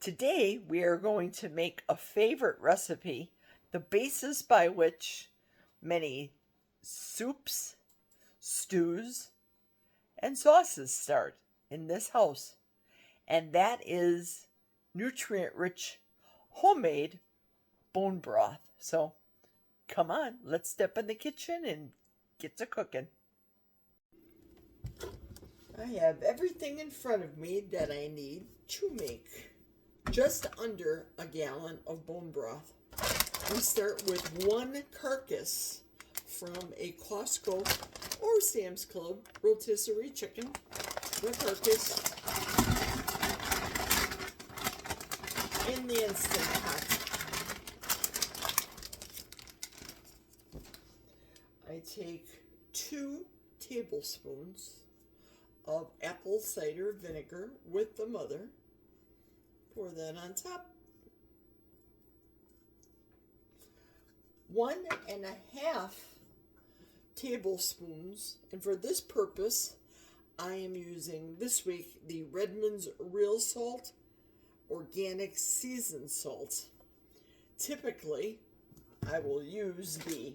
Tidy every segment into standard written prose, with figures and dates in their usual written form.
Today we are going to make a favorite recipe, the basis by which many soups, stews, and sauces start in this house. And that is nutrient-rich homemade bone broth. So come on, let's step in the kitchen and get to cooking. I have everything in front of me that I need to make just under a gallon of bone broth. We start with one carcass from a Costco or Sam's Club rotisserie chicken. The carcass in the Instant Pot. I take 2 tablespoons of apple cider vinegar with the mother. Pour that on top. 1.5 tablespoons, and for this purpose, I am using this week the Redmond's Real Salt Organic Seasoned Salt. Typically, I will use the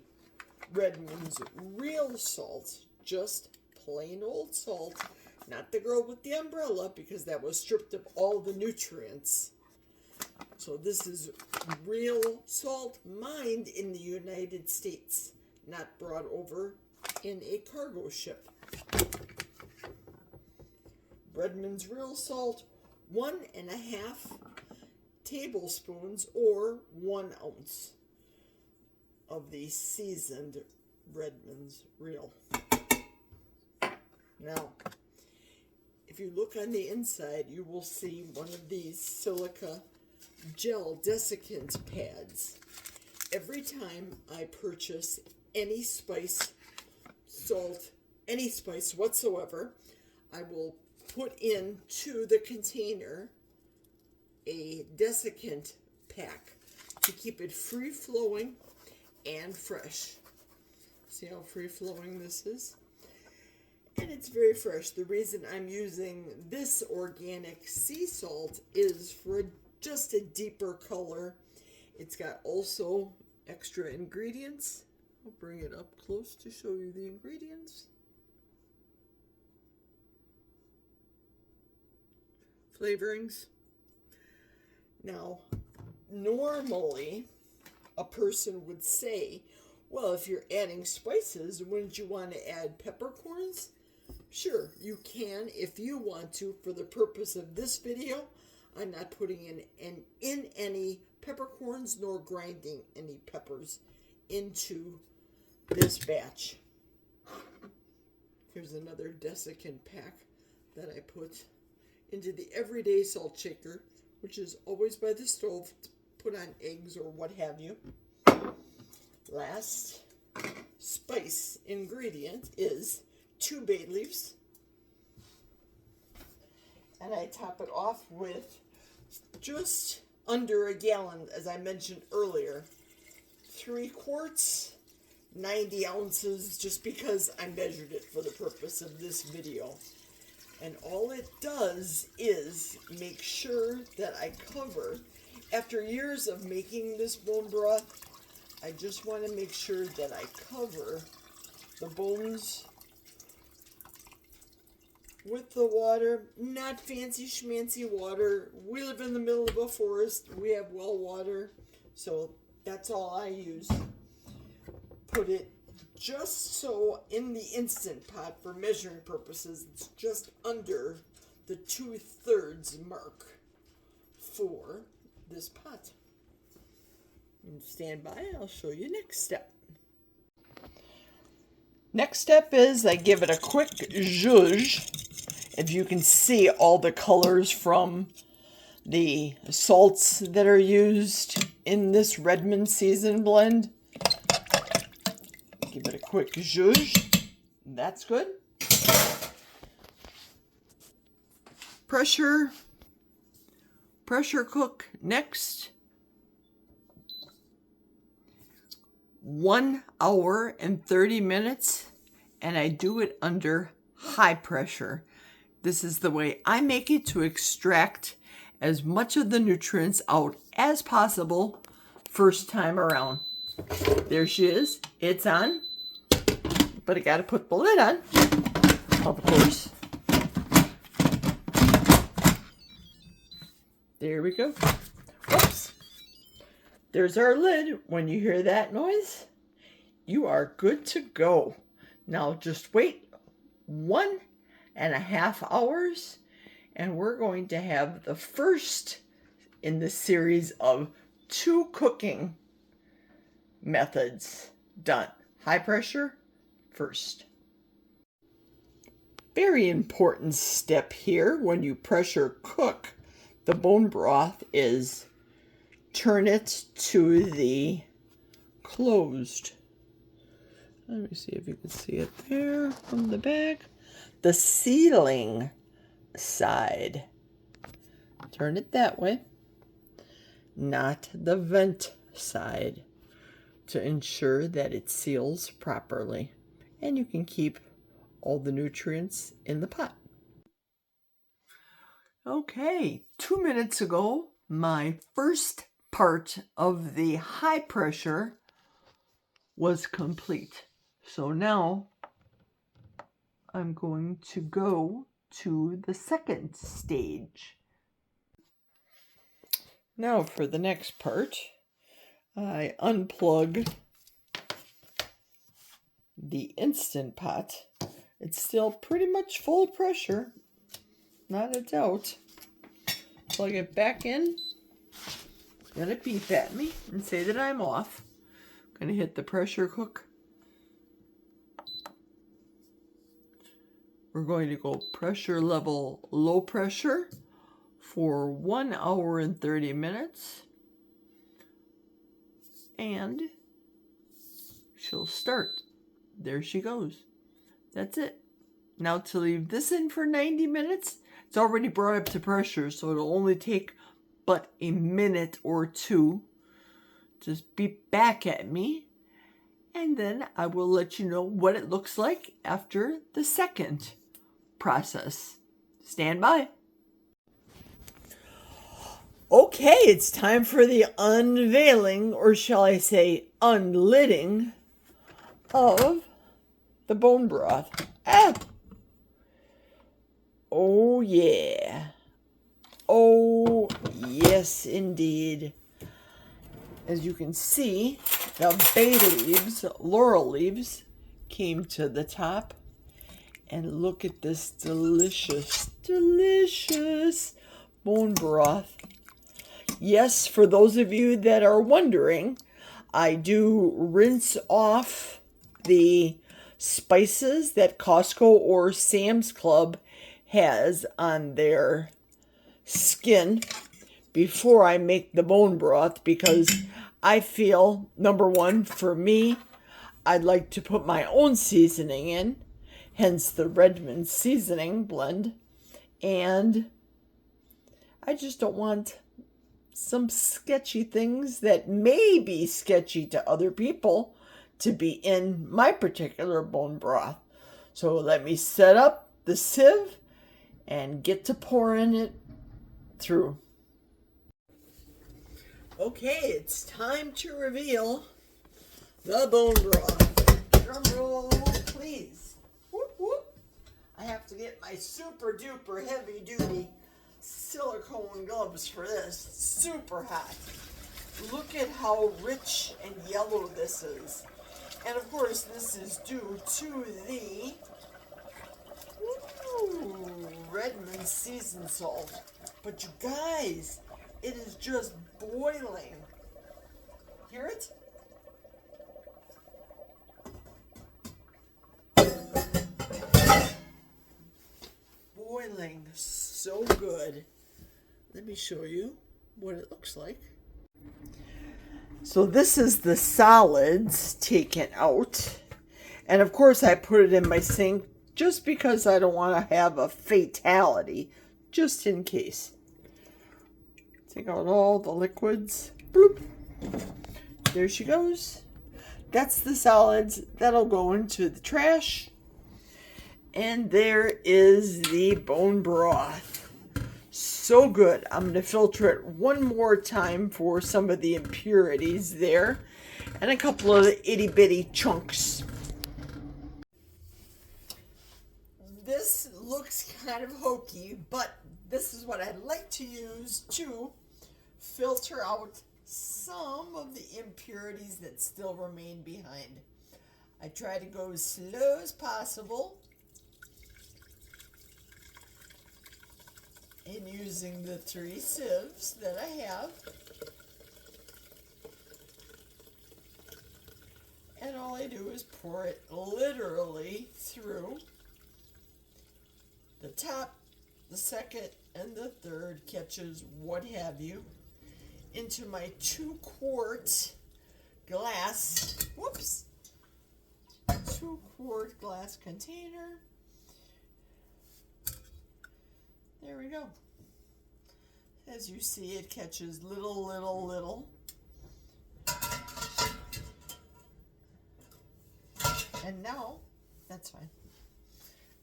Redmond's Real Salt, just plain old salt, not the girl with the umbrella, because that was stripped of all the nutrients. So this is real salt mined in the United States, not brought over in a cargo ship. Redmond's Real Salt, 1.5 tablespoons or 1 ounce of the seasoned Redmond's Real. Now, if you look on the inside, you will see one of these silica gel desiccant pads. Every time I purchase any spice, salt, any spice whatsoever, I will put into the container a desiccant pack to keep it free-flowing and fresh. See how free-flowing this is? And it's very fresh. The reason I'm using this organic sea salt is for just a deeper color. It's got also extra ingredients. I'll bring it up close to show you the ingredients. Flavorings. Now, normally a person would say, well, if you're adding spices, wouldn't you want to add peppercorns? Sure, you can if you want to. For the purpose of this video, I'm not putting in any peppercorns nor grinding any peppers into this batch. Here's another desiccant pack that I put into the everyday salt shaker, which is always by the stove to put on eggs or what have you. Last spice ingredient is 2 bay leaves, and I top it off with just under a gallon, as I mentioned earlier, 3 quarts, 90 ounces, just because I measured it for the purpose of this video. And all it does is make sure that I cover, after years of making this bone broth, I just want to make sure that I cover the bones with the water. Not fancy schmancy water. We live in the middle of a forest. We have well water, so that's all I use. Put it just so in the Instant Pot for measuring purposes. It's just under the 2/3 mark for this pot. And stand by, I'll show you next step. Next step is I give it a quick zhuzh. If you can see all the colors from the salts that are used in this Redmond season blend. Give it a quick zhuzh. That's good. Pressure cook next. 1 hour and 30 minutes, and I do it under high pressure. This is the way I make it to extract as much of the nutrients out as possible first time around. There she is. It's on. But I got to put the lid on, of course. There we go. Whoops. There's our lid. When you hear that noise, you are good to go. Now just wait 1.5 hours and we're going to have the first in the series of 2 cooking methods done. High pressure first. Very important step here when you pressure cook the bone broth is turn it to the closed. Let me see if you can see it there from the back. The sealing side. Turn it that way, not the vent side, to ensure that it seals properly and you can keep all the nutrients in the pot. Okay, 2 minutes ago, my first part of the high pressure was complete. So now I'm going to go to the second stage. Now for the next part, I unplug the Instant Pot. It's still pretty much full pressure, not a doubt. Plug it back in. It's gonna beep at me and say that I'm off. I'm gonna hit the pressure cook. We're going to go pressure level low pressure for 1 hour and 30 minutes. And she'll start. There she goes. That's it. Now to leave this in for 90 minutes, it's already brought up to pressure, so it'll only take but a minute or two. Just beep back at me, and then I will let you know what it looks like after the second process. Stand by. Okay, it's time for the unveiling, or shall I say unlidding, of the bone broth. Oh yeah. Oh yes indeed. As you can see, the bay leaves, laurel leaves, came to the top. And look at this delicious, delicious bone broth. Yes, for those of you that are wondering, I do rinse off the spices that Costco or Sam's Club has on their skin before I make the bone broth, because I feel, number one, for me, I'd like to put my own seasoning in, hence the Redmond seasoning blend, and I just don't want some sketchy things that may be sketchy to other people to be in my particular bone broth. So let me set up the sieve and get to pouring it through. Okay, it's time to reveal the bone broth. Drum roll, please. Whoop, whoop. I have to get my super duper heavy duty silicone gloves for this. Super hot. Look at how rich and yellow this is. And of course, this is due to the Redmond seasoned salt. But you guys, it is just boiling. Hear it? Boiling so good. Let me show you what it looks like. So this is the solids taken out. And of course I put it in my sink just because I don't want to have a fatality, just in case. Take out all the liquids. Bloop. There she goes. That's the solids. That'll go into the trash. And there is the bone broth. So good. I'm going to filter it one more time for some of the impurities there and a couple of itty bitty chunks. This looks kind of hokey, but this is what I like to use to filter out some of the impurities that still remain behind. I try to go as slow as possible in using the 3 sieves that I have. And all I do is pour it literally through the top, the second, and the third catches, what have you, into my 2-quart glass, 2-quart glass container. There we go. As you see, it catches little. And now, that's fine.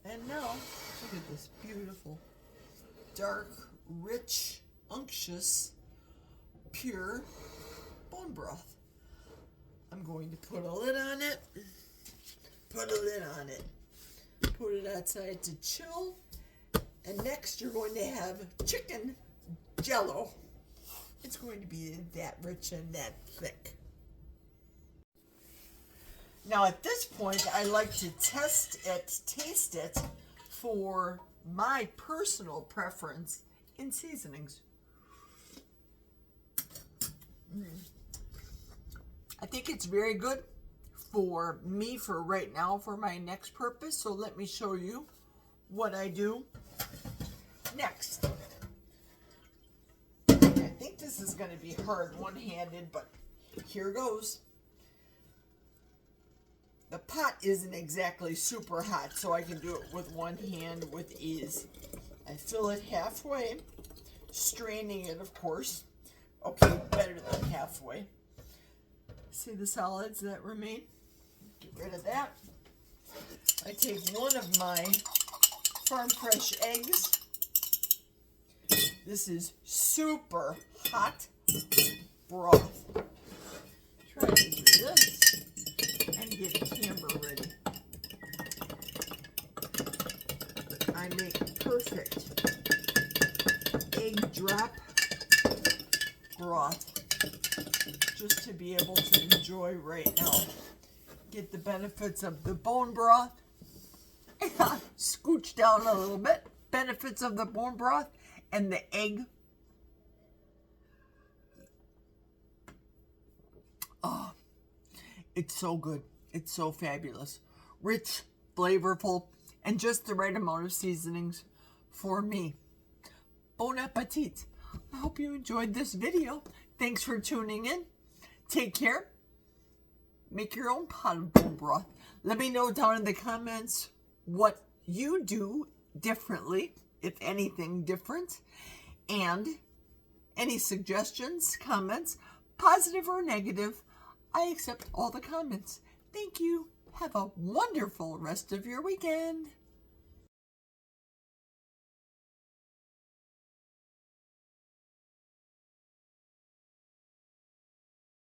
And now, look at this beautiful, dark, rich, unctuous, pure bone broth. I'm going to put a lid on it, put it outside to chill, and next you're going to have chicken jello. It's going to be that rich and that thick. Now at this point, I like to taste it for my personal preference in seasonings. I think it's very good for me for right now for my next purpose. So let me show you what I do next. I think this is going to be hard one-handed, but here goes. The pot isn't exactly super hot, so I can do it with one hand with ease. I fill it halfway, straining it, of course. Okay, better than halfway. See the solids that remain? Get rid of that. I take one of my farm fresh eggs. This is super hot broth. Try to do this and get a camera ready. I make perfect egg drop broth just to be able to enjoy right now. Get the benefits of the bone broth. Scooch down a little bit. Benefits of the bone broth and the egg. Oh, it's so good. It's so fabulous. Rich, flavorful, and just the right amount of seasonings for me. Bon appetit. I hope you enjoyed this video. Thanks for tuning in. Take care. Make your own pot of bone broth. Let me know down in the comments what you do differently, if anything different, and any suggestions, comments, positive or negative. I accept all the comments. Thank you. Have a wonderful rest of your weekend.